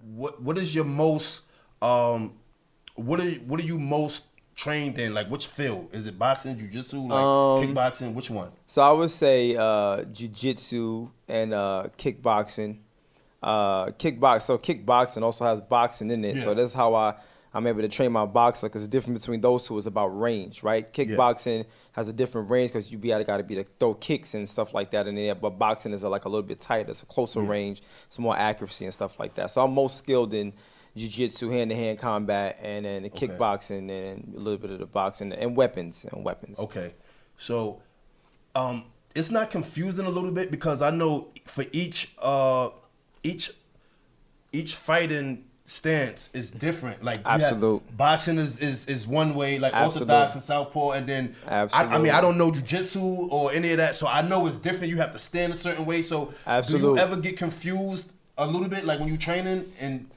what is your most what are you most trained in? Like which field? Is it boxing, jiu-jitsu, like kickboxing? Which one? So I would say jiu-jitsu and kickboxing. So kickboxing also has boxing in it. Yeah. So that's how I'm able to train my boxer, because the difference between those two is about range, right? Kickboxing has a different range because you got to be to throw kicks and stuff like that in there. But boxing is like a little bit tighter. It's a closer range. It's more accuracy and stuff like that. So I'm most skilled in jiu-jitsu, hand-to-hand combat, and then the kickboxing and a little bit of the boxing and weapons. Okay. So it's not confusing a little bit because I know for each fighting stance is different. Like boxing is one way, like orthodox and southpaw, and then I mean I don't know jiu-jitsu or any of that, so I know it's different. You have to stand a certain way. So do you ever get confused a little bit, like when you're training and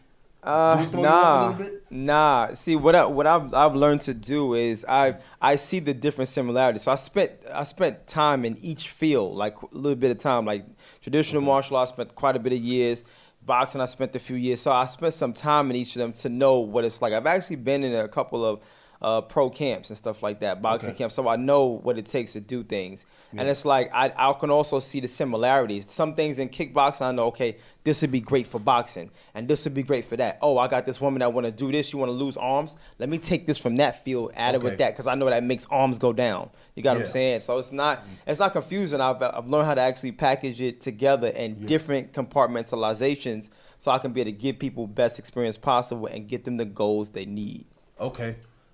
Nah. See, what I've learned to do is I see the different similarities. So I spent time in each field, like a little bit of time. Like traditional martial arts, spent quite a bit of years. Boxing, I spent a few years. So I spent some time in each of them to know what it's like. I've actually been in a couple of pro camps and stuff like that, boxing camps. So I know what it takes to do things. And it's like I can also see the similarities. Some things in kickboxing, I know, okay, this would be great for boxing, and this would be great for that. Oh, I got this woman that want to do this. You want to lose arms? Let me take this from that field, add it with that, because I know that makes arms go down. You got what I'm saying? So it's not confusing. I've learned how to actually package it together in different compartmentalizations, so I can be able to give people best experience possible and get them the goals they need.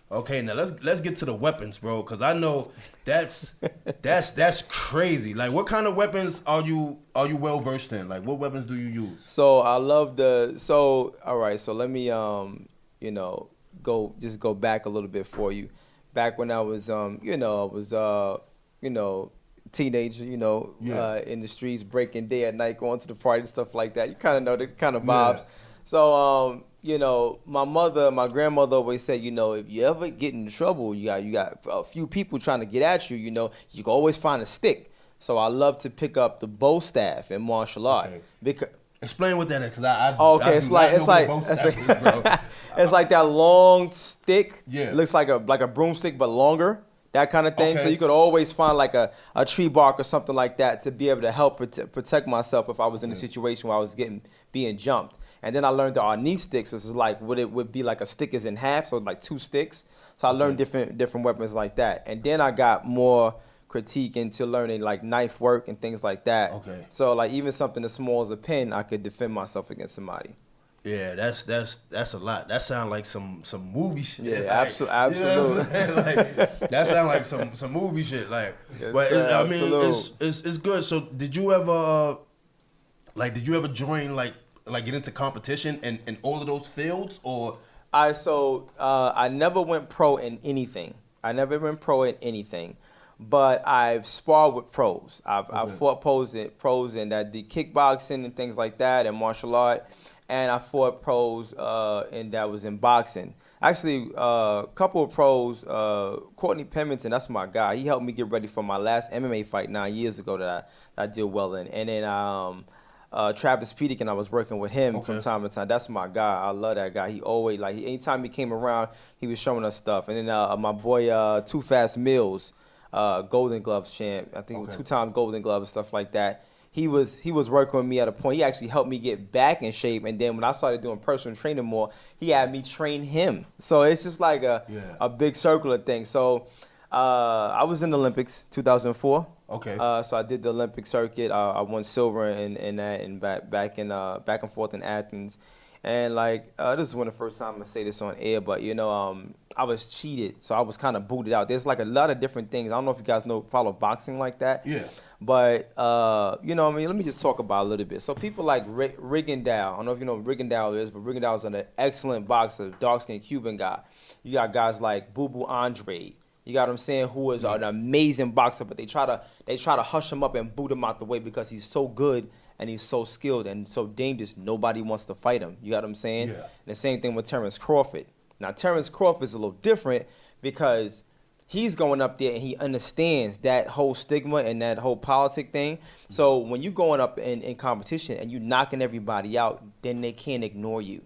Okay, now let's get to the weapons, bro, because I know that's crazy. Like, what kind of weapons are you well versed in? Like, what weapons do you use? So I love all right. So let me go back a little bit for you. Back when I was teenager, in the streets, breaking day at night, going to the party and stuff like that. You kind of know the kind of vibes. So my grandmother always said, if you ever get in trouble, you got a few people trying to get at you, you can always find a stick. So I love to pick up the bow staff in martial art. Because explain what that is, it's like that long stick. Yeah, it looks like a broomstick but longer. That kind of thing. So you could always find like a tree bark or something like that to be able to help protect myself if I was in a situation where I was being jumped. And then I learned the knee sticks. This is like what it would be like a stick is in half, so like two sticks. So I learned different weapons like that. And then I got more critique into learning like knife work and things like that. So like even something as small as a pen, I could defend myself against somebody. Yeah, that's a lot. That sounds like some movie shit. Yeah, like, absolutely. Like, that sounds like some movie shit. Like, but it's good. So did you ever join like get into competition in all of those fields, or? I never went pro in anything. But I've sparred with pros. I've fought pros in that the kickboxing and things like that and martial art. And I fought pros and that was in boxing. Actually, a couple of pros, Courtney Pemberton, that's my guy. He helped me get ready for my last MMA fight 9 years ago that I did well in. And then Travis Peterkin, I was working with him from time to time. That's my guy. I love that guy. He always, anytime he came around, he was showing us stuff. And then my boy Too Fast Mills, Golden Gloves champ. I think it was 2-time Golden Gloves and stuff like that. He was working with me at a point. He actually helped me get back in shape. And then when I started doing personal training more, he had me train him. So it's just like a big circular thing. So I was in the Olympics 2004. So I did the Olympic circuit. I won silver in that and back and forth in Athens. And this is one of the first time I say this on air, but I was cheated, so I was kind of booted out. There's like a lot of different things. I don't know if you guys follow boxing like that. Yeah. But let me just talk about a little bit. So people like Rigondeaux. I don't know if you know what Rigondeaux is, but Rigondeaux is an excellent boxer, dark-skinned Cuban guy. You got guys like Boo Boo Andre. You got what I'm saying? Who is an amazing boxer, but they try to hush him up and boot him out the way because he's so good and he's so skilled and so dangerous. Nobody wants to fight him. You got what I'm saying? Yeah. And the same thing with Terrence Crawford. Now Terrence Crawford is a little different because he's going up there and he understands that whole stigma and that whole politic thing. So when you going up in competition and you knocking everybody out, then they can't ignore you.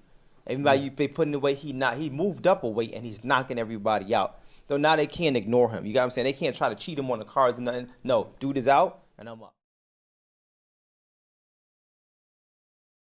Everybody they putting the weight, he moved up a weight and he's knocking everybody out. So now they can't ignore him. You got what I'm saying? They can't try to cheat him on the cards and nothing. No, dude is out and I'm up.